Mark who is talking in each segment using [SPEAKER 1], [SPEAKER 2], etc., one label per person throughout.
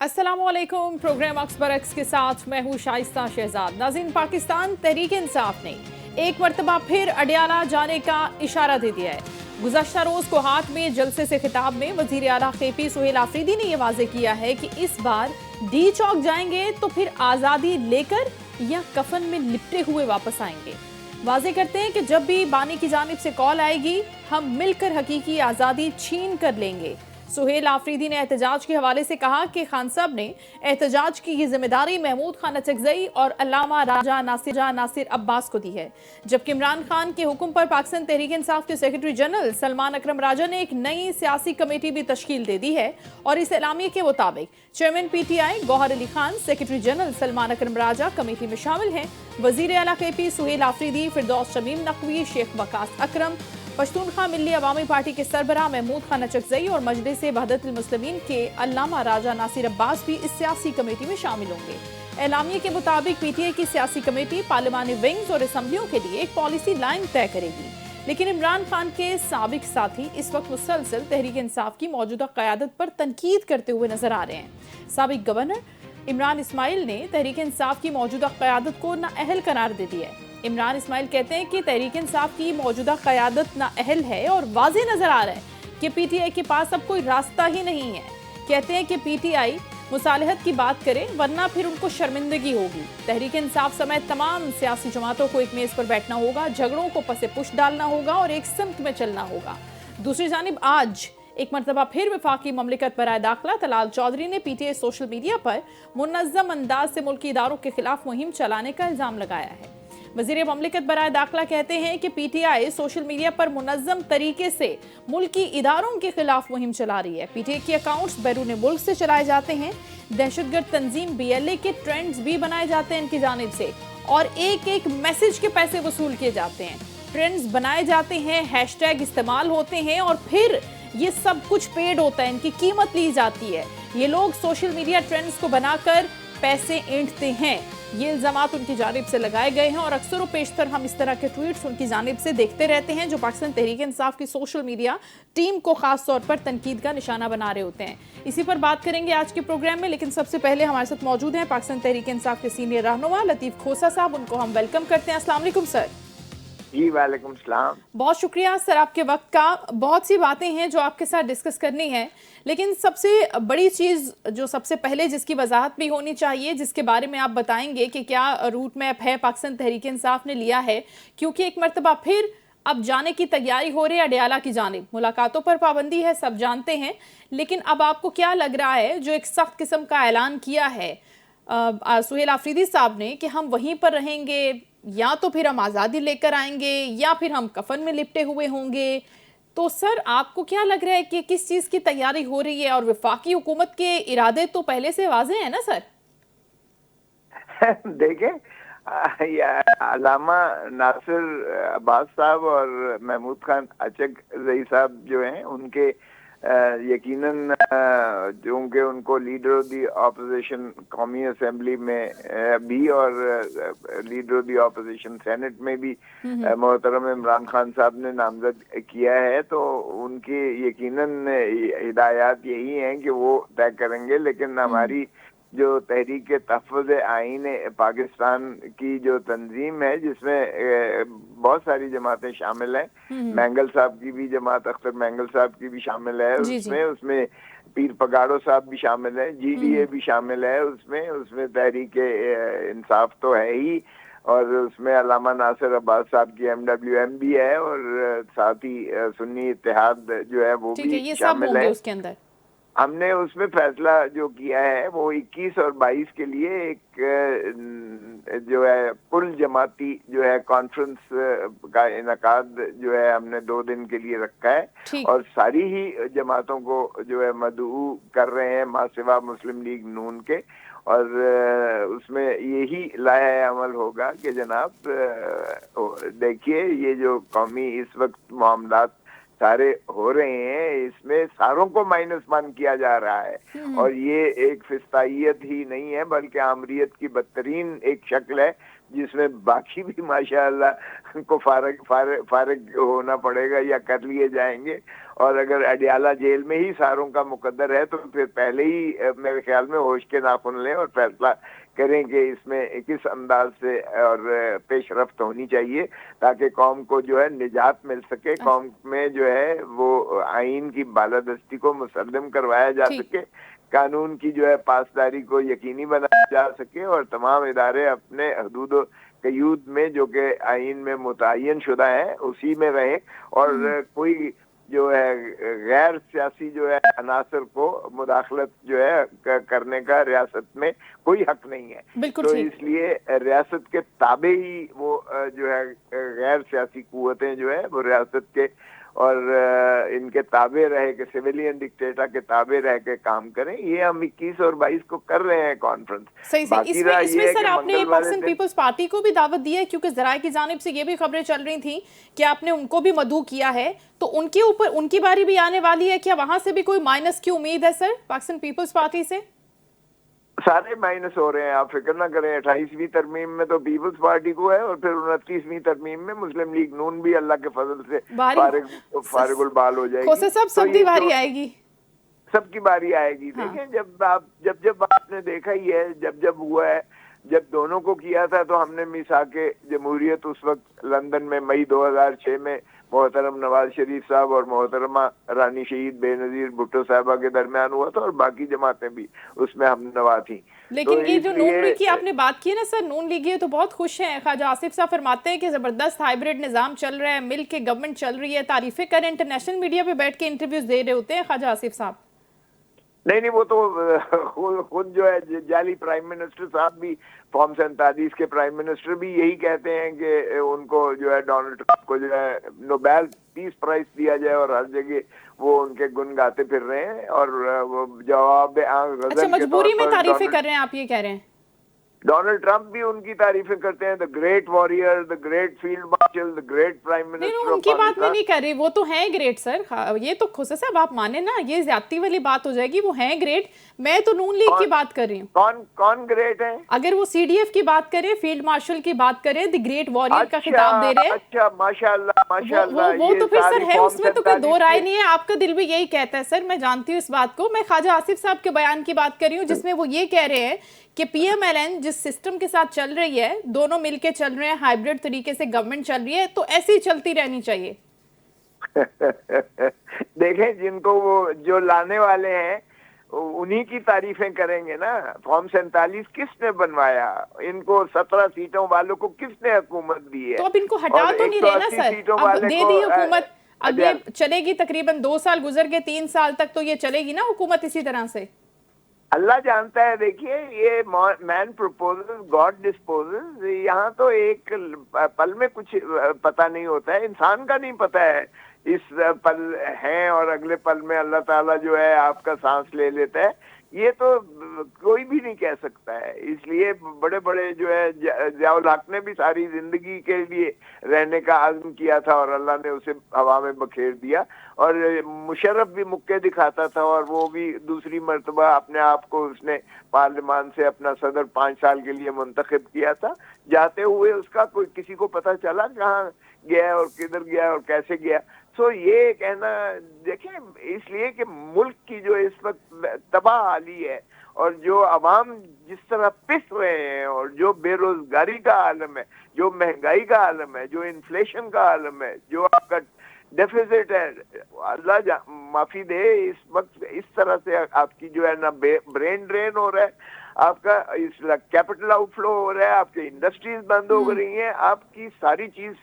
[SPEAKER 1] अस्सलामुअलैकुम। प्रोग्राम अक्सर एक्स के साथ मैं हूँ शाइस्ता शहजाद। नाज़रीन, पाकिस्तान तहरीक इंसाफ ने एक मरतबा फिर अडियाला जाने का इशारा दे दिया है। गुज़श्ता रोज को हाथ में जलसे से खिताब में वज़ीर आला KP सुहेल आफरीदी ने यह वाजे किया है कि इस बार डी चौक जाएंगे तो फिर आज़ादी लेकर या कफन में लिपटे हुए वापस आएंगे। वाजे करते हैं कि जब भी बानी की जानिब से कॉल आएगी हम मिलकर हकीकी आज़ादी छीन कर लेंगे। सुहेल आफरीदी ने एहतजाज के हवाले से कहा कि खान साहब ने एहतजाज की जिम्मेदारी महमूद खान अचकजई और अल्लामा राजा नासिर अब्बास को दी है, जबकि इमरान खान के हुक्म पर पाकिस्तान तहरीक इंसाफ के सेक्रेटरी जनरल सलमान अकरम राजा ने एक नई सियासी कमेटी भी तश्कील दे दी है और इस एलामिये के मुताबिक chairman PTI Gauhar Ali Khan, secretary general Salman Akram Raja committee में शामिल हैं। वजीर आला KP सुहेल आफरीदी, फिरदौस शमीम नकवी, शेख वकास अकरम, पश्तूनख्वा मिल्ली अवामी पार्टी के सरबराह महमूद खान अचकजई और मजलिस वहदतुल मुस्लिमीन के अल्लामा राजा नासिर अब्बास भी इस सियासी कमेटी में शामिल होंगे। एलामिये के मुताबिक PTI की सियासी कमेटी पार्लिमानी विंग्स और असम्बलियों के लिए एक पॉलिसी लाइन तय करेगी, लेकिन इमरान खान के साबिक साथी इस वक्त मुसलसल तहरीक इंसाफ की मौजूदा क़यादत पर तनकीद करते हुए नजर आ रहे हैं। साबिक गवर्नर इमरान इस्माइल ने तहरीक इंसाफ की मौजूदा क़यादत को नाअहल करार दे दिया है। इमरान इस्माइल कहते हैं कि तहरीक इंसाफ की मौजूदा क़यादत नाअहल है और वाज़े नजर आ रहा है कि PTI के पास अब कोई रास्ता ही नहीं है। कहते हैं कि PTI मुसालहत की बात करे वरना फिर उनको शर्मिंदगी होगी। तहरीक इंसाफ समेत तमाम सियासी जमातों को एक मेज पर बैठना होगा, झगड़ों को पसे पुश डालना होगा और एक सिमत में चलना होगा। दूसरी जानिब आज एक मरतबा फिर वफाकी ममलिकत बराए दाखिला तलाल चौधरी ने PTI सोशल मीडिया पर मुनज़्ज़म अंदाज से मुल्की इदारों के खिलाफ मुहिम चलाने का इल्जाम लगाया है। वज़ीर ममलिकत बराए दाखिला कहते हैं कि PTI सोशल मीडिया पर मुनज़्ज़म तरीके से मुल्की इदारों के खिलाफ मुहिम चला रही है। PTI के अकाउंट्स बैरून मुल्क से चलाए जाते हैं। दहशतगर्द तंजीम BLA के ट्रेंड्स भी बनाए जाते हैं इनकी जानिब से और एक एक मैसेज के पैसे वसूल किए जाते हैं। ट्रेंड्स बनाए जाते हैं, हैशटैग इस्तेमाल होते हैं और फिर ये सब कुछ पेड होता है, इनकी कीमत ली जाती है। ये लोग सोशल मीडिया ट्रेंड्स को बनाकर पैसे ऐंठते हैं। ये इल्जामात उनकी जानिब से लगाए गए हैं और अक्सर पेशतर हम इस तरह के ट्वीट्स उनकी जानिब से देखते रहते हैं जो पाकिस्तान तहरीक इंसाफ की सोशल मीडिया टीम को खास तौर पर तनकीद का निशाना बना रहे होते हैं। इसी पर बात करेंगे आज के प्रोग्राम में, लेकिन सबसे पहले हमारे साथ मौजूद हैं पाकिस्तान तहरीक इंसाफ के सीनियर रहनुमा लतीफ़ खोसा साहब। उनको हम वेलकम करते हैं। अस्सलाम वालेकुम सर।
[SPEAKER 2] जी वालेकुम सलाम।
[SPEAKER 1] बहुत शुक्रिया सर आपके वक्त का। बहुत सी बातें हैं जो आपके साथ डिस्कस करनी है, लेकिन सबसे बड़ी चीज़ जो सबसे पहले जिसकी वजाहत भी होनी चाहिए, जिसके बारे में आप बताएंगे कि क्या रूट मैप है पाकिस्तान तहरीक इंसाफ ने लिया है, क्योंकि एक मरतबा फिर अब जाने की तैयारी हो रही है अडियाला की जानिब। मुलाकातों पर पाबंदी है, सब जानते हैं, लेकिन अब आपको क्या लग रहा है जो एक सख्त किस्म का ऐलान किया है सुहेल आफरीदी साहब ने कि हम वहीं पर रहेंगे या तो फिर हम आज़ादी लेकर आएंगे या फिर हम कफन में लिपटे हुए होंगे, तो सर आपको क्या लग रहा है कि किस चीज़ की तैयारी हो रही है? और वफाकी हुकूमत के इरादे तो पहले से वाज़ेह है ना सर?
[SPEAKER 2] देखें, अल्लामा नासिर अब्बास साहब और महमूद खान अचकजई साहब जो हैं उनके यकीनन क्योंकि उनको लीडर ऑफ दी ऑपोजिशन कौमी असेंबली में भी और leader of the opposition senate में भी मोहतरम इमरान खान साहब ने नामजद किया है, तो उनकी यकीनन हिदायत यही हैं कि वो तय करेंगे। लेकिन हमारी जो तहरीक तहफ़्फ़ुज़ आईन पाकिस्तान की जो तंजीम है जिसमें बहुत सारी जमातें शामिल हैं, मैंगल साहब की भी जमात, अख्तर मैंगल साहब की भी शामिल है उसमें पीर पगाड़ो साहब भी शामिल है, GDA भी शामिल है उसमें तहरीक इंसाफ तो है ही, और उसमें अल्लामा नासिर अब्बास साहब की MWM भी है और साथ ही सुन्नी इत्तेहाद जो है वो भी शामिल है।
[SPEAKER 1] उसके अंदर
[SPEAKER 2] हमने उसमें फैसला जो किया है वो 21 और 22 के लिए एक जो है कुल जमाती जो है कॉन्फ्रेंस का इनकाद जो है हमने 2 दिन के लिए रखा है और सारी ही जमातों को जो है मदऊ कर रहे हैं मासिवा मुस्लिम लीग नून के, और उसमें यही लाया अमल होगा कि जनाब देखिए ये जो कौमी इस वक्त मामलात सारे हो रहे हैं इसमें सारों को माइनस वन किया जा रहा है और ये एक फिस्ताइयत ही नहीं है बल्कि आमरीत की बदतरीन एक शक्ल है। जिसमें बाकी भी माशाअल्लाह को फारिग होना पड़ेगा या कर लिए जाएंगे। और अगर अडियाला जेल में ही सारों का मुकद्दर है तो फिर पहले ही मेरे ख्याल में होश के नाखून लें और फैसला करें कि इसमें किस अंदाज से और पेशरफ्त होनी चाहिए ताकि कौम को जो है निजात मिल सके, कौम में जो है वो आइन की बालादस्ती को मुसल्लम करवाया जा सके, कानून की जो है पासदारी को यकीनी बनाया जा सके और तमाम इदारे अपने हदूद कयूद में जो कि आइन में मुतय्यन शुदा है उसी में रहे और कोई जो है गैर सियासी जो है अनासर को मुदाखलत जो है करने का रियासत में कोई हक नहीं है। तो इसलिए रियासत के ताबे ही वो जो है गैर सियासी कुव्वतें जो है वो रियासत के और इनके ताबे रह के सिविलियन डिक्टेटर के ताबे रह के काम करें। ये हम 21 और 22 को कर रहे हैं कॉन्फ्रेंस।
[SPEAKER 1] सही इसमें सर आपने पाकिस्तान पीपल्स पार्टी को भी दावत दी है क्योंकि जराए की जानिब से ये भी खबरें चल रही थी कि आपने उनको भी मदऊ किया है, तो उनके ऊपर उनकी बारी भी आने वाली है, क्या वहां से भी कोई माइनस की उम्मीद है सर पाकिस्तान पीपल्स पार्टी से?
[SPEAKER 2] सारे माइनस हो रहे हैं, आप फिक्र ना करें। 28वीं तरमीम में तो पीपल्स पार्टी को है और फिर 29वीं तरमीम में मुस्लिम लीग नून भी अल्लाह के फजल से फारिगुल बाल हो जाएगी।
[SPEAKER 1] सबकी बारी आएगी,
[SPEAKER 2] सबकी बारी आएगी। देखें जब आपने देखा ही है, जब हुआ है, जब दोनों को किया था तो हमने मिसाके जमहूरियत उस वक्त लंदन में मई 2006 में मोहतरम नवाज शरीफ साहब और मोहतरमा रानी शहीद बेनजीर भुट्टो साहबा के दरमियान हुआ था और बाकी जमातें भी उसमें हम नवा थी।
[SPEAKER 1] लेकिन ये जो नून लीग की आपने बात की है ना सर, नून लीग तो बहुत खुश हैं। ख्वाजा आसिफ साहब फरमाते हैं कि जबरदस्त हाइब्रिड निजाम चल रहा है, मिल के गवर्नमेंट चल रही है, तारीफें करें, इंटरनेशनल मीडिया पे बैठ के इंटरव्यूज दे रहे होते हैं ख्वाजा आसिफ साहब।
[SPEAKER 2] नहीं, वो तो खुद जो है जाली प्राइम मिनिस्टर साहब भी फॉर्म 47 के प्राइम मिनिस्टर भी यही कहते हैं कि उनको जो है डोनाल्ड ट्रंप को जो है नोबेल पीस प्राइज दिया जाए और हर जगह वो उनके गुण गाते फिर रहे हैं और वो जवाब
[SPEAKER 1] अच्छा मजबूरी में तारीफें कर रहे हैं, आप ये कह रहे हैं?
[SPEAKER 2] डोनाल्ड ट्रंप भी उनकी तारीफें करते हैं, the great warrior, the great field marshal, the great prime minister.
[SPEAKER 1] उनकी बात मैं नहीं कर रही, वो तो हैं ग्रेट सर, ये तो खुद साहब आप माने ना, ये ज्यादती वाली बात हो जाएगी। वो हैं ग्रेट, मैं तो नून लीग की बात कर रही हूँ।
[SPEAKER 2] कौन ग्रेट है?
[SPEAKER 1] अगर वो CDF की बात करें, फील्ड मार्शल की बात करें, द ग्रेट वॉरियर का खिताब दे रहे हैं।
[SPEAKER 2] अच्छा माशाल्लाह माशाल्लाह,
[SPEAKER 1] वो तो फिर सर है, उसमें तो कोई दो राय नहीं है। आपका दिल भी यही कहता है सर, मैं जानती हूँ इस बात को। मैं ख्वाजा आसिफ साहब के बयान की बात कर रही हूँ जिसमें वो ये कह रहे हैं कि PMLN जिस सिस्टम के साथ चल रही है, दोनों मिलके चल रहे हैं, हाइब्रिड तरीके से गवर्नमेंट चल रही है, तो ऐसे ही चलती रहनी चाहिए।
[SPEAKER 2] देखें, जिनको वो जो लाने वाले हैं उन्हीं की तारीफें करेंगे ना। फॉर्म 47 किसने बनवाया? इनको 17 सीटों वालों को किसने हुकूमत दी है?
[SPEAKER 1] तो अब इनको हटा तो नहीं रहे ना सर, अब दे दी हुकूमत, अगले चलेगी तकरीबन 2 साल गुजर के 3 साल तक तो ये चलेगी ना हुकूमत इसी तरह से।
[SPEAKER 2] अल्लाह जानता है। देखिए, ये मैन प्रपोजेस गॉड डिस्पोजेस, यहाँ तो एक पल में कुछ पता नहीं होता है, इंसान का नहीं पता है इस पल है और अगले पल में अल्लाह ताला जो है आपका सांस ले लेता है, ये तो कोई भी नहीं कह सकता है। इसलिए बड़े बड़े जो है ज़ियाउल हक ने भी सारी जिंदगी के लिए रहने का अज़्म किया था और अल्लाह ने उसे हवा में बखेर दिया। और मुशर्रफ भी मुक्के दिखाता था और वो भी दूसरी मर्तबा अपने आप को उसने पार्लियामान से अपना सदर 5 साल के लिए मुंतखब किया था। जाते हुए उसका कोई किसी को पता चला कहाँ गया और किधर गया और कैसे गया? तो ये कहना, देखें, इसलिए कि मुल्क की जो इस वक्त तबाह हाली है और जो अवाम जिस तरह पिस रहे हैं और जो बेरोजगारी का आलम है, जो महंगाई का आलम है, जो इन्फ्लेशन का आलम है, जो आपका डेफिसिट है, अल्लाह माफी दे, इस वक्त इस तरह से आपकी जो है ना ब्रेन ड्रेन हो रहा है, आपका इस कैपिटल आउटफ्लो हो रहा है, आपकी इंडस्ट्रीज बंद हो रही हैं, आपकी सारी चीज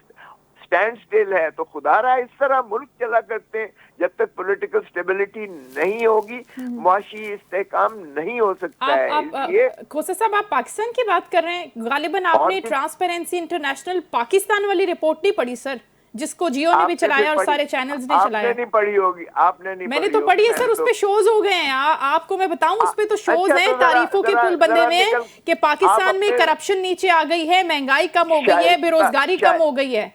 [SPEAKER 2] स्टैंड स्टिल है। तो खुदा रहा इस तरह मुल्क चला करते हैं, जब तक पॉलिटिकल स्टेबिलिटी नहीं होगी, मुआशी इस्तेहकाम नहीं हो सकता है। ये
[SPEAKER 1] खोसा साहब, आप पाकिस्तान की बात कर रहे हैं, गालिबन आपने ट्रांसपेरेंसी इंटरनेशनल पाकिस्तान वाली रिपोर्ट नहीं पढ़ी सर, जिसको जियो ने भी चलाया और सारे चैनल्स ने चलाया।
[SPEAKER 2] आपने नहीं पढ़ी होगी, आपने नहीं।
[SPEAKER 1] मैंने तो पढ़ी है सर, उस पे शोज हो गए हैं। आपको मैं बताऊं, उस पे तो शोज हैं, तारीफों के पुल बंधे हुए हैं कि पाकिस्तान में करप्शन नीचे आ गई है, महंगाई कम हो गई है, बेरोजगारी कम हो गई है।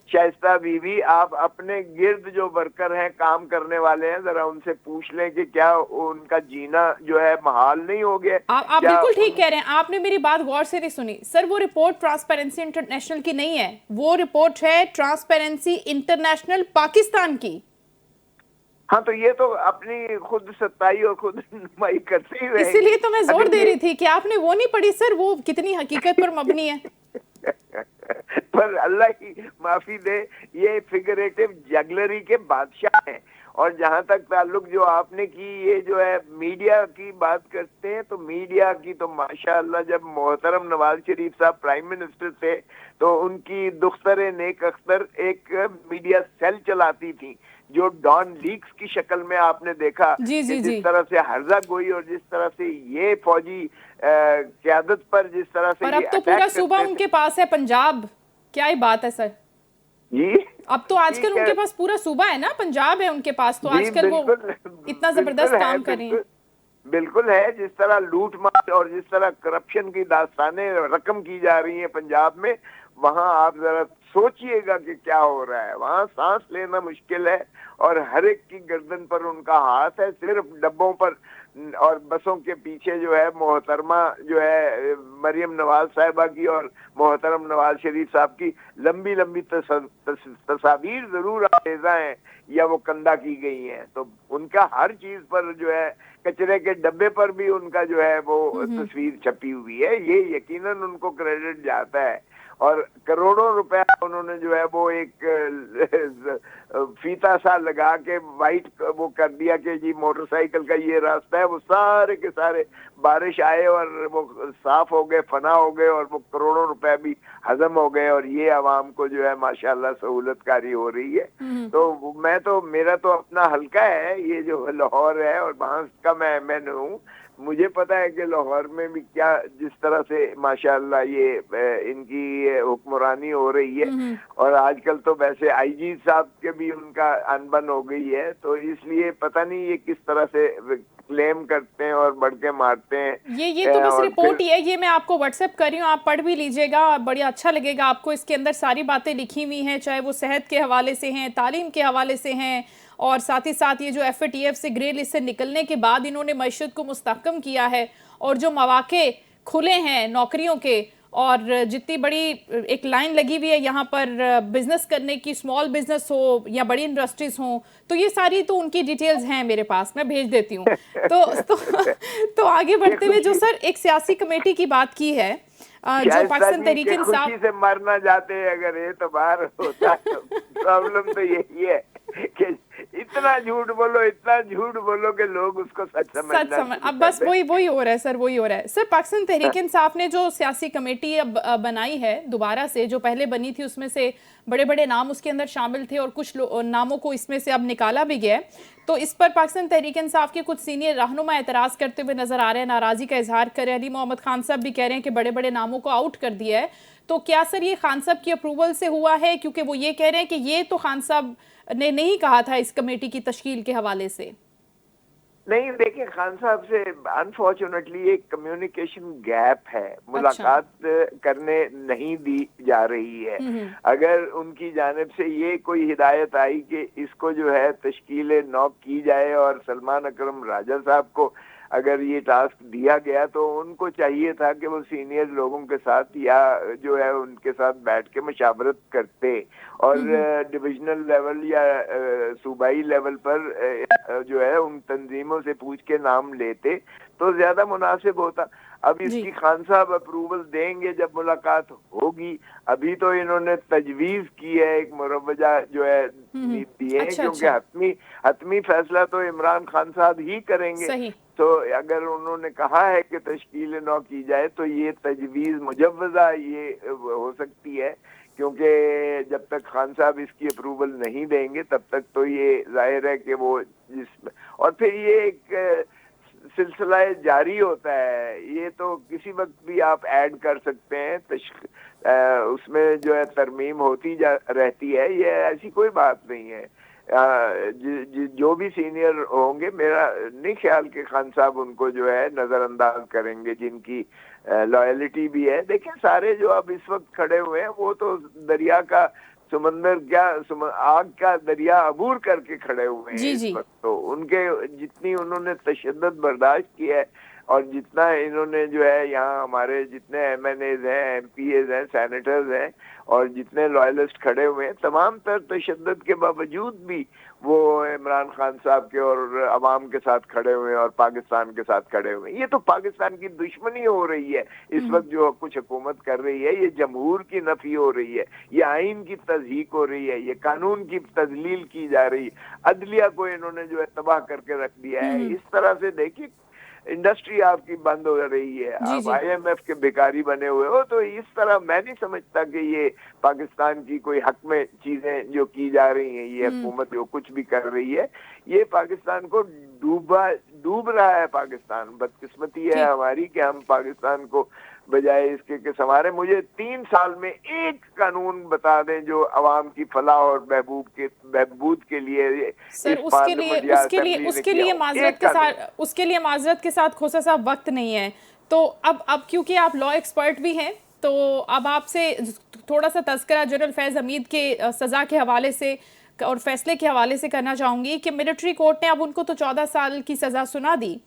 [SPEAKER 2] शाइस्ता बीवी, आप अपने गिर्द जो वर्कर हैं, काम करने वाले हैं, जरा उनसे पूछ लें कि क्या उनका जीना जो है महाल नहीं हो गया?
[SPEAKER 1] आप
[SPEAKER 2] क्या
[SPEAKER 1] बिल्कुल ठीक कह रहे हैं। आपने मेरी बात गौर से नहीं सुनी सर। वो रिपोर्ट ट्रांसपेरेंसी इंटरनेशनल की नहीं है, वो रिपोर्ट है ट्रांसपेरेंसी इंटरनेशनल पाकिस्तान की।
[SPEAKER 2] हाँ, तो ये तो अपनी खुद सत्ताई और खुद नुमाई करते ही रहेगी।
[SPEAKER 1] इसीलिए तो मैं जोर
[SPEAKER 2] अगर
[SPEAKER 1] दे रही थी कि आपने वो नहीं पढ़ी सर, वो कितनी हकीकत पर मबनी है।
[SPEAKER 2] पर अल्लाह की माफी दे, ये फिगरेटिव जगलरी के बादशाह हैं। और जहां तक ताल्लुक जो आपने की, ये जो है मीडिया की बात करते हैं, तो मीडिया की तो माशाअल्लाह, जब मोहतरम नवाज शरीफ साहब प्राइम मिनिस्टर थे तो उनकी दुख्तर नेक अख्तर एक मीडिया सेल चलाती थी, जो डॉन लीक्स की शक्ल में आपने देखा
[SPEAKER 1] जी जी
[SPEAKER 2] कि
[SPEAKER 1] जी।
[SPEAKER 2] जिस तरह से हर्जा गोई और जिस तरह से ये फौजी क्यादत पर जिस तरह से
[SPEAKER 1] और
[SPEAKER 2] ये
[SPEAKER 1] अब तो
[SPEAKER 2] अटैक
[SPEAKER 1] पूरा
[SPEAKER 2] करते
[SPEAKER 1] सूबा
[SPEAKER 2] थे।
[SPEAKER 1] उनके पास है, पंजाब। क्या ही बात है सर।
[SPEAKER 2] जी,
[SPEAKER 1] अब तो आजकल
[SPEAKER 2] ठीक है।
[SPEAKER 1] उनके पास पूरा सूबा है ना, पंजाब है उनके पास, तो
[SPEAKER 2] जी
[SPEAKER 1] आजकल वो
[SPEAKER 2] बिल्कुल,
[SPEAKER 1] इतना
[SPEAKER 2] बिल्कुल
[SPEAKER 1] जबरदस्त
[SPEAKER 2] है,
[SPEAKER 1] काम कर रही हैं।
[SPEAKER 2] बिल्कुल बिल्कुल है। जिस तरह लूट मार और जिस तरह करप्शन की दास्तानें रकम की जा रही हैं पंजाब में, वहां आप जरा सोचिएगा कि क्या हो रहा है। वहां सांस लेना मुश्किल है और हर एक की गर्दन पर उनका हाथ है। सिर्फ डब्बों पर और बसों के पीछे जो है मोहतरमा जो है मरियम नवाज साहिबा की और मोहतरम नवाज शरीफ साहब की लंबी लंबी तस्वीर जरूर आवेजा हैं या वो कंधा की गई हैं। तो उनका हर चीज पर जो है, कचरे के डब्बे पर भी उनका जो है वो तस्वीर छपी हुई है। ये यकीनन उनको क्रेडिट जाता है। और करोड़ों रुपया उन्होंने जो है वो एक फीता सा लगा के वाइट वो कर दिया कि जी मोटरसाइकिल का ये रास्ता है। वो सारे के सारे बारिश आए और वो साफ हो गए, फना हो गए और वो करोड़ों रुपए भी हजम हो गए और ये आवाम को जो है माशाल्लाह सहूलतकारी हो रही है। तो मैं तो, मेरा तो अपना हल्का है ये जो लाहौर है और वहां का मैं हूँ। मुझे पता है कि लाहौर में भी क्या जिस तरह से माशाल्लाह ये इनकी हुक्मरानी हो रही है। और आजकल तो वैसे आईजी साहब के भी उनका अनबन हो गई है, तो इसलिए पता नहीं ये किस तरह से क्लेम करते हैं और बढ़ के मारते हैं।
[SPEAKER 1] ये तो बस
[SPEAKER 2] और
[SPEAKER 1] रिपोर्ट ही है, ये मैं आपको व्हाट्सएप कर रही हूँ, आप पढ़ भी लीजिएगा, बड़ा अच्छा लगेगा आपको। इसके अंदर सारी बातें लिखी हुई हैं, चाहे वो सेहत के हवाले से हैं, तालीम के हवाले से हैं, और साथ ही साथ ये जो FATF से ग्रे लिस्ट से निकलने के बाद इन्होंने मईशत को मुस्तहकम किया है और जो मौके खुले हैं नौकरियों के, और जितनी बड़ी एक लाइन लगी हुई है यहाँ पर बिजनेस करने की, स्मॉल बिजनेस हो या बड़ी इंडस्ट्रीज हो, तो ये सारी तो उनकी डिटेल्स हैं मेरे पास, मैं भेज देती हूँ। तो आगे बढ़ते हुए जो सर एक सियासी कमेटी की बात की है, जो पाकिस्तान तहरीक इंसाफ,
[SPEAKER 2] खुशी से मरना चाहते हैं अगर ये तो बाहर होता तो प्रॉब्लम तो यही है कि इतना झूठ बोलो, इतना झूठ बोलो कि लोग उसको सच समझ।
[SPEAKER 1] अब बस वही हो रहा है सर, वही हो रहा है सर। पाकिस्तान तहरीक इंसाफ ने जो सियासी कमेटी अब बनाई है दोबारा से, जो पहले बनी थी उसमें से बड़े बड़े नाम उसके अंदर शामिल थे और कुछ नामों को इसमें से अब निकाला भी गया है। तो इस पर पाकिस्तान तहरीक इंसाफ के कुछ सीनियर रहनुमा एतराज करते हुए नजर आ रहे हैं, नाराजगी का इजहार कर रहे हैं। अली मोहम्मद खान साहब भी कह रहे हैं कि बड़े बड़े नामों को आउट कर दिया है। तो क्या सर ये खान साहब की अप्रूवल से हुआ है? क्योंकि वो ये कह रहे हैं कि ये तो खान साहब ने नहीं कहा था इस कमेटी की तश्कील के हवाले से।
[SPEAKER 2] नहीं, देखिए खान साहब से अनफॉर्चुनेटली एक कम्युनिकेशन गैप है, मुलाकात करने नहीं दी जा रही है। अगर उनकी जानिब से ये कोई हिदायत आई कि इसको जो है तश्कील नौ की जाए और सलमान अकरम राजा साहब को अगर ये टास्क दिया गया, तो उनको चाहिए था कि वो सीनियर लोगों के साथ या जो है उनके साथ बैठ के मशावरत करते और डिविजनल लेवल या सूबाई लेवल पर जो है उन तंजीमों से पूछ के नाम लेते तो ज्यादा मुनासिब होता। अब इसकी खान साहब अप्रूवल देंगे जब मुलाकात होगी। अभी तो इन्होंने तजवीज की है, एक मुरवजा जो है दिए हैं, क्योंकि हतमी फैसला तो इमरान खान साहब ही करेंगे। तो अगर उन्होंने कहा है कि तश्कील नौ की जाए तो ये तजवीज मुजव्वजा ये हो सकती है, क्योंकि जब तक खान साहब इसकी अप्रूवल नहीं देंगे तब तक तो ये जाहिर है कि वो और फिर ये एक सिलसिला जारी होता है। ये तो किसी वक्त भी आप ऐड कर सकते हैं, उसमें जो है तरमीम होती रहती है। ये ऐसी कोई बात नहीं है। जो भी सीनियर होंगे, मेरा नहीं ख्याल कि खान साहब उनको जो है नजरअंदाज करेंगे, जिनकी लॉयलिटी भी है। देखिए सारे जो अब इस वक्त खड़े हुए हैं वो तो दरिया का समंदर क्या आग का दरिया अबूर करके खड़े हुए हैं
[SPEAKER 1] जी
[SPEAKER 2] इस
[SPEAKER 1] जी।
[SPEAKER 2] वक्त। तो उनके जितनी उन्होंने तशद्दुद बर्दाश्त की है, और जितना इन्होंने जो है यहाँ हमारे जितने MNAs हैं, MPAs हैं, सेनेटर्स हैं, और जितने लॉयलिस्ट खड़े हुए हैं, तमाम तर तशद्दुद के बावजूद भी वो इमरान खान साहब के और अवाम के साथ खड़े हुए हैं और पाकिस्तान के साथ खड़े हुए हैं। ये तो पाकिस्तान की दुश्मनी हो रही है इस वक्त जो कुछ हुकूमत कर रही है। ये जमहूर की नफी हो रही है, ये आइन की तज़हीक हो रही है, ये कानून की तजलील की जा रही है, अदलिया को इन्होंने जो है तबाह करके रख दिया है। इस तरह से देखिए इंडस्ट्री आपकी बंद हो रही है,
[SPEAKER 1] जी
[SPEAKER 2] आप
[SPEAKER 1] जी।
[SPEAKER 2] IMF के भिखारी बने हुए हो। तो इस तरह मैं नहीं समझता कि ये पाकिस्तान की कोई हक में चीजें जो की जा रही हैं, ये हुकूमत जो कुछ भी कर रही है, ये पाकिस्तान को डूब रहा है। पाकिस्तान, बदकिस्मती है
[SPEAKER 1] ठीक।
[SPEAKER 2] हमारी कि हम पाकिस्तान को बजाय इसके कि संवारे। मुझे 3 साल में एक कानून बता दें जो अवाम की फलाह और बहबूद के लिए
[SPEAKER 1] सर
[SPEAKER 2] इस पार्लियामेंट या असेंबली ने किया हो। एक कानून।
[SPEAKER 1] उसके लिए माजरत के साथ खोसा साहब वक्त नहीं है। तो अब क्योंकि आप लॉ एक्सपर्ट भी हैं, तो अब आपसे थोड़ा सा तज़किरा जनरल फैज़ हमीद के सज़ा के हवाले से और फैसले के हवाले से करना चाहूँगी कि मिलिट्री कोर्ट ने अब उनको तो 14 साल की सज़ा सुना दी।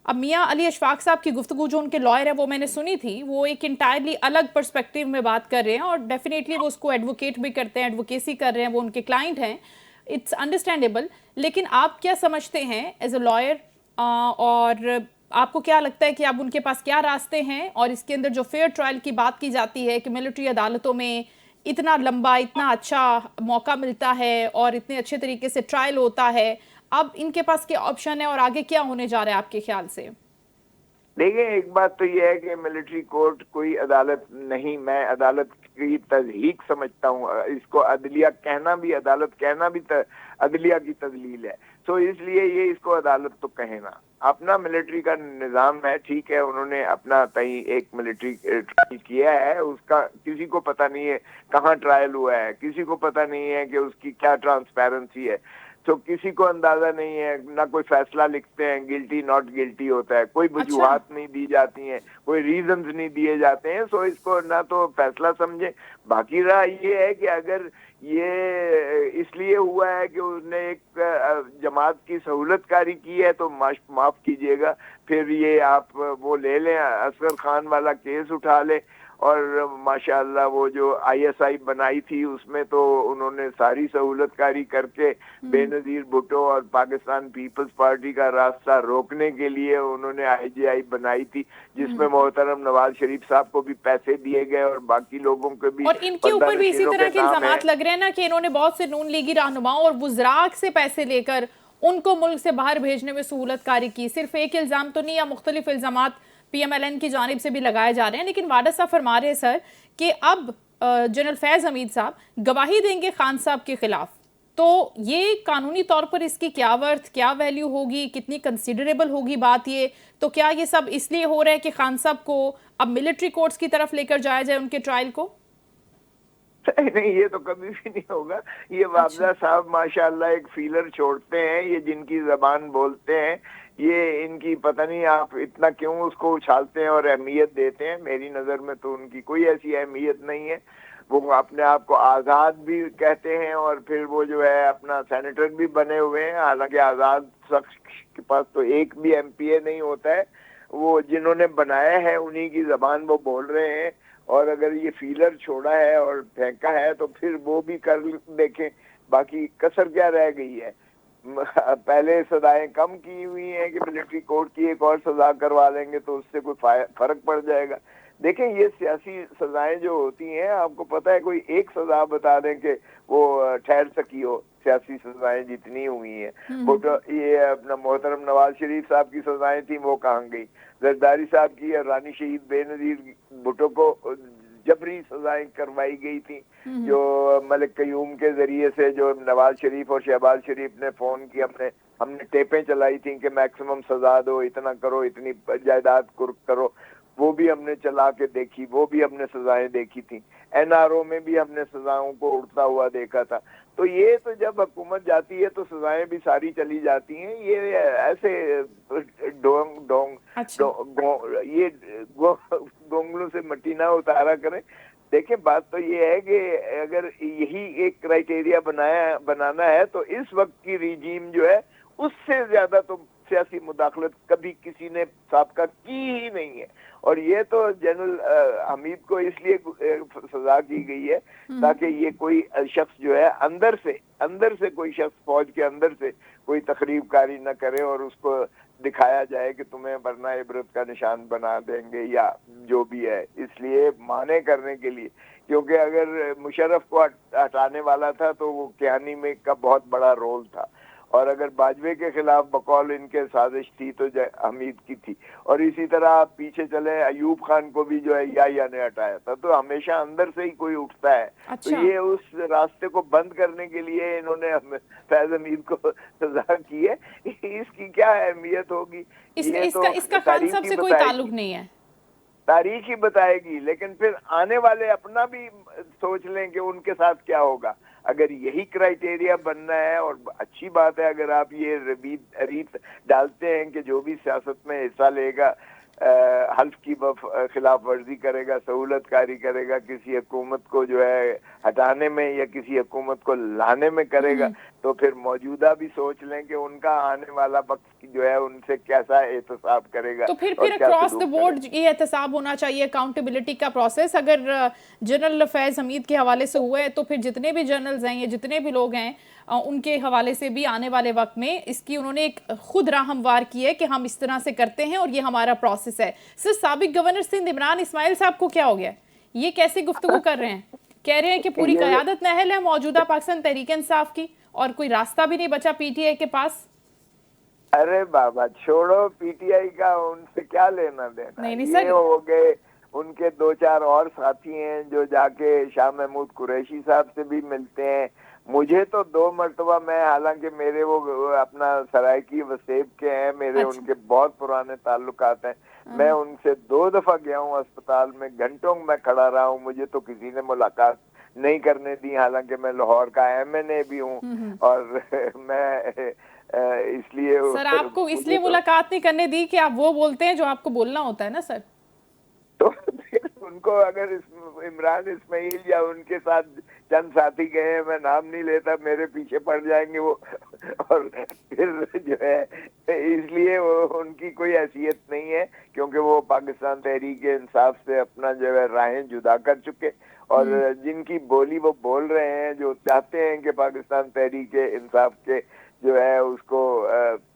[SPEAKER 1] अब मियाँ अली अशफाक साहब की गुफ्तगू जो उनके लॉयर है वो मैंने सुनी थी, वो एक इंटायरली अलग पर्सपेक्टिव में बात कर रहे हैं और डेफिनेटली वो उसको एडवोकेट भी करते हैं, एडवोकेसी कर रहे हैं, वो उनके क्लाइंट हैं, इट्स अंडरस्टैंडेबल। लेकिन आप क्या समझते हैं एज अ लॉयर, और आपको क्या लगता है कि अब उनके पास क्या रास्ते हैं? और इसके अंदर जो फेयर ट्रायल की बात की जाती है कि मिलिट्री अदालतों में इतना लंबा, इतना अच्छा मौका मिलता है और इतने अच्छे तरीके से ट्रायल होता है, अब इनके पास क्या ऑप्शन है और आगे क्या होने जा रहा है आपके ख्याल से?
[SPEAKER 2] देखिए, एक बात तो यह है कि मिलिट्री कोर्ट कोई अदालत नहीं, मैं अदालत की तज़हीक समझता हूँ। इसको अदलिया कहना भी, अदालत कहना भी अदलिया की तजलील है। तो इसलिए ये इसको अदालत तो कहे ना। अपना मिलिट्री का निज़ाम है, ठीक है, उन्होंने अपना तय एक मिलिट्री ट्रायल किया है, उसका किसी को पता नहीं है कहाँ ट्रायल हुआ है, किसी को पता नहीं है कि उसकी क्या ट्रांसपेरेंसी है। तो किसी को अंदाजा नहीं है, ना कोई फैसला लिखते हैं, गिल्टी नॉट गिल्टी होता है, कोई
[SPEAKER 1] अच्छा।
[SPEAKER 2] वजूहात नहीं दी जाती हैं, कोई रीजंस नहीं दिए जाते हैं। सो इसको ना तो फैसला समझे। बाकी रहा ये है कि अगर ये इसलिए हुआ है कि उसने एक जमात की सहूलतकारी की है तो माफ कीजिएगा, फिर ये आप वो ले लें, असगर खान वाला केस उठा ले, और माशाअल्लाह वो जो ISI बनाई थी उसमें तो उन्होंने सारी सहूलतकारी करके बेनजीर भुट्टो और पाकिस्तान पीपल्स पार्टी का रास्ता रोकने के लिए उन्होंने IGI बनाई थी, जिसमें मोहतरम नवाज शरीफ साहब को भी पैसे दिए गए और बाकी लोगों के भी
[SPEAKER 1] और इनके ऊपर भी इसी तरह के
[SPEAKER 2] नाम
[SPEAKER 1] इल्जामात लग रहे हैं ना कि इन्होंने बहुत से नून लीगी रहनुमाओं और वुज़राक से पैसे लेकर उनको मुल्क से बाहर भेजने में सहूलतकारी की। सिर्फ एक इल्जाम तो नहीं, या मुख्तलिफ इल्जामात PMLN की जानिब से भी लगाए जा रहे हैं। लेकिन वाडा साहब फरमा रहे हैं सर कि अब जनरल फैज़ हमीद साहब गवाही देंगे खान साहब के खिलाफ, तो ये कानूनी तौर पर इसकी क्या वर्थ, क्या वैल्यू होगी, कितनी कंसिडरेबल होगी बात ये? तो क्या ये सब इसलिए हो रहा है कि खान साहब को अब मिलिट्री कोर्ट्स की तरफ लेकर जाया जाए उनके ट्रायल को?
[SPEAKER 2] नहीं, ये तो कभी भी नहीं होगा। ये वाबजा साहब माशाअल्लाह एक फीलर छोड़ते हैं, ये जिनकी जबान बोलते हैं, ये इनकी पता नहीं आप इतना क्यों उसको उछालते हैं और अहमियत देते हैं। मेरी नज़र में तो उनकी कोई ऐसी अहमियत नहीं है। वो अपने आप को आज़ाद भी कहते हैं और फिर वो जो है अपना सेनेटर भी बने हुए हैं। हालांकि आज़ाद शख्स के पास तो एक भी MPA नहीं होता है। वो जिन्होंने बनाया है उन्हीं की जबान वो बोल रहे हैं, और अगर ये फीलर छोड़ा है और फेंका है तो फिर वो भी कर देखें। बाकी कसर क्या रह गई है? पहले सजाएं कम की हुई हैं कि मिलिट्री कोर्ट की एक और सजा करवा लेंगे तो उससे कोई फर्क पड़ जाएगा। देखें, ये सियासी सजाएं जो होती हैं, आपको पता है कोई एक सजा बता दें कि वो ठहर सकी हो? सियासी सजाएं जितनी हुई हैं, ये अपना मोहतरम नवाज शरीफ साहब की सजाएं थी, वो कहाँ गई? जरदारी साहब की रानी शहीद बेनजीर भुट्टो को जबरी सजाएं करवाई गई थी, जो मलिक कयूम के जरिए से, जो नवाज शरीफ और शहबाज शरीफ ने फोन की, हमने टेपें चलाई थी कि मैक्सिमम सजा दो, इतना करो, इतनी जायदाद कुर्क करो, वो भी हमने चला के देखी, वो भी हमने सजाएं देखी थी। NRO में भी हमने सजाओं को उड़ता हुआ देखा था। तो ये तो जब हुकूमत जाती है तो सजाएं भी सारी चली जाती हैं। ये ऐसे ये गोंगलों से मट्टी ना उतारा करें। देखिए बात तो ये है कि अगर यही एक क्राइटेरिया बनाना है तो इस वक्त की रिजीम जो है उससे ज्यादा तो सियासी मुदाखलत कभी किसी ने साबका की ही नहीं है। और ये तो जनरल हमीद को इसलिए सजा की गई है ताकि ये कोई शख्स जो है अंदर से कोई शख्स फौज के अंदर से कोई तकरीबकारी न करे और उसको दिखाया जाए कि तुम्हें वरना इबरत का निशान बना देंगे या जो भी है, इसलिए माने करने के लिए। क्योंकि अगर मुशर्रफ को हटाने वाला था तो वो कियानी में का बहुत बड़ा रोल था, और अगर बाजवे के खिलाफ बकौल इनके साजिश थी तो हमीद की थी। और इसी तरह आप पीछे चले अयूब खान को भी जो है या ने हटाया था। तो हमेशा अंदर से ही कोई उठता है।
[SPEAKER 1] अच्छा।
[SPEAKER 2] तो ये उस रास्ते को बंद करने के लिए इन्होंने फैज हमीद को सजा की है। इसकी क्या अहमियत होगी
[SPEAKER 1] इसका खान साहब से कोई ताल्लुक नहीं है,
[SPEAKER 2] तारीख ही बताएगी। लेकिन फिर आने वाले अपना भी सोच लें कि उनके साथ क्या होगा। अगर यही क्राइटेरिया बनना है, और अच्छी बात है अगर आप ये रीत डालते हैं कि जो भी सियासत में हिस्सा लेगा हल्फ की खिलाफ वर्जी करेगा, सहूलतकारी करेगा, किसी हुकूमत को जो है हटाने में या किसी हुकूमत को लाने में करेगा, तो फिर मौजूदा भी सोच लें कि उनका आने वाला वक्त जो है उनसे कैसा एहतसाब करेगा।
[SPEAKER 1] तो फिर अक्रॉस द बोर्ड ये एहतसाब होना चाहिए, अकाउंटेबिलिटी का प्रोसेस अगर जनरल फैज हमीद के हवाले से हुआ है तो फिर जितने भी जनरल्स हैं या जितने भी लोग हैं उनके हवाले से भी आने वाले वक्त में इसकी उन्होंने एक खुद राह हमवार की है कि हम इस तरह से करते हैं और ये हमारा प्रोसेस है। सर, साबिक गवर्नर सिंध इमरान इस्माइल साहब को क्या हो गया? ये कैसे गुफ्तगू कर रहे हैं? कह रहे हैं कि पूरी क़यादत महल है मौजूदा पाकिस्तान तहरीक इंसाफ की और कोई रास्ता भी नहीं बचा पीटीआई के पास।
[SPEAKER 2] अरे बाबा छोड़ो, पीटीआई का उनसे क्या लेना देना।
[SPEAKER 1] नहीं
[SPEAKER 2] ये
[SPEAKER 1] सर,
[SPEAKER 2] हो गए उनके 2-4 और साथी हैं जो जाके शाह महमूद कुरैशी साहब से भी मिलते हैं। मुझे तो 2 मरतबा, मैं हालांकि मेरे वो अपना सरायकी वसेब के हैं, मेरे
[SPEAKER 1] अच्छा।
[SPEAKER 2] उनके बहुत पुराने ताल्लुकात हैं। मैं उनसे 2 दफा गया हूँ अस्पताल में, घंटों में खड़ा रहा हूँ, मुझे तो किसी ने मुलाकात नहीं करने दी। हालांकि मैं लाहौर का एमएनए भी हूँ और मैं इसलिए
[SPEAKER 1] सर आपको इसलिए मुलाकात नहीं करने दी कि आप वो बोलते हैं जो आपको बोलना होता है ना सर। तो
[SPEAKER 2] फिर उनको अगर इमरान इस्माइल या उनके साथ चंद साथी गए, मैं नाम नहीं लेता, मेरे पीछे पड़ जाएंगे वो और फिर जो है इसलिए वो उनकी कोई हैसियत नहीं है, क्योंकि वो पाकिस्तान तहरीक इंसाफ से अपना जो है राहें जुदा कर चुके। और जिनकी बोली वो बोल रहे हैं, जो चाहते हैं कि पाकिस्तान तहरीक इंसाफ के जो है उसको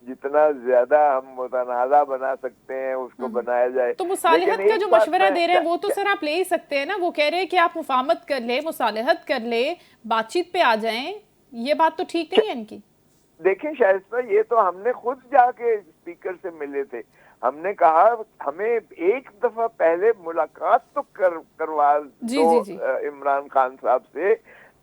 [SPEAKER 2] जितना ज्यादा हम मुतनाज़ा बना सकते हैं उसको बनाया जाए।
[SPEAKER 1] तो मुसालिहत का जो मशवरा दे रहे हैं वो तो सर आप ले ही सकते हैं ना। वो कह रहे हैं कि आप मुफाहमत कर ले, मुसालिहत कर ले, बातचीत पे आ जाएं। ये बात तो ठीक नहीं है इनकी।
[SPEAKER 2] देखें शाइस्ता, ये तो हमने खुद जाके स्पीकर से मिले थे। हमने कहा हमें एक दफा पहले मुलाकात तो करवा दो इमरान खान साहब से,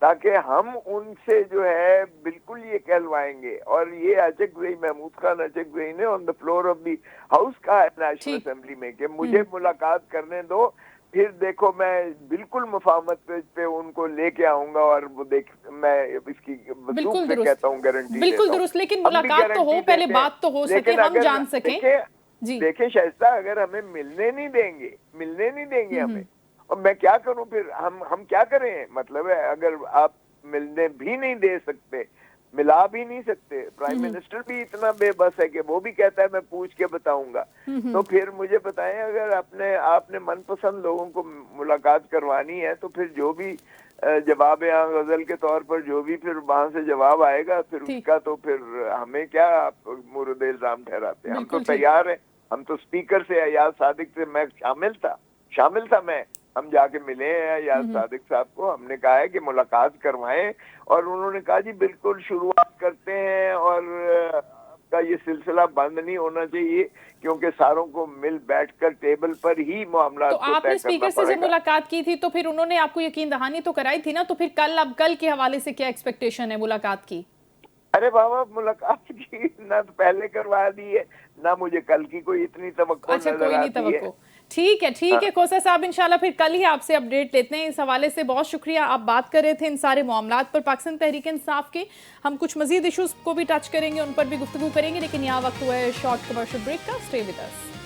[SPEAKER 2] ताकि हम उनसे जो है बिल्कुल ये कहलवाएंगे। और ये अचकज़ई महमूद खान अचकज़ई ने on the floor of the house का नेशनल असेंबली में कि मुझे मुलाकात करने दो, फिर देखो मैं बिल्कुल मुफाहमत पे उनको लेके आऊंगा। और वो मैं इसकी
[SPEAKER 1] बिल्कुल
[SPEAKER 2] दुरुस्त कहता हूँ, गारंटी
[SPEAKER 1] बिल्कुल दुरुस्त। लेकिन मुलाकात तो हो, पहले बात तो हो सके, हम जान सकें।
[SPEAKER 2] देखें शाइस्ता, अगर हमें मिलने नहीं देंगे हमें, और मैं क्या करूं फिर? हम क्या करें? मतलब है अगर आप मिलने भी नहीं दे सकते, मिला भी नहीं सकते, प्राइम मिनिस्टर भी इतना बेबस है कि वो भी कहता है मैं पूछ के बताऊंगा, तो फिर मुझे बताएं, अगर आपने मनपसंद लोगों को मुलाकात करवानी है तो फिर जो भी जवाब यहाँ गजल के तौर पर जो भी फिर वहां से जवाब आएगा, फिर उसका तो फिर हमें क्या आप मुर्द इल्जाम ठहराते हैं? हम तो तैयार हैं। हम तो स्पीकर से अयाज सादिक से मैं शामिल था मैं, हम जाके मिले हैं अयाज सादिक साहब को। हमने कहा है कि मुलाकात करवाएं, और उन्होंने कहा जी बिल्कुल शुरुआत करते हैं, और का ये सिलसिला बंद नहीं होना चाहिए, क्योंकि सारों को मिल बैठकर टेबल पर ही मामला।
[SPEAKER 1] तो आपने स्पीकर से जब मुलाकात की थी तो फिर उन्होंने आपको यकीन दहानी तो कराई थी ना, तो फिर कल के हवाले से क्या एक्सपेक्टेशन है मुलाकात की?
[SPEAKER 2] अरे बाबा, मुलाकात की ना तो पहले करवा दी है, ना मुझे कल की कोई इतनी तवक्को नजर आती है।
[SPEAKER 1] ठीक है खोसा साहब, इंशाल्लाह फिर कल ही आपसे अपडेट लेते हैं इस हवाले से। बहुत शुक्रिया, आप बात कर रहे थे इन सारे मामलात पर पाकिस्तान तहरीक इंसाफ के। हम कुछ मजीद इशूज को भी टच करेंगे, उन पर भी गुफ्तगू करेंगे, लेकिन यहाँ वक्त हुआ है शॉर्ट कमर्शियल ब्रेक का। Stay with us.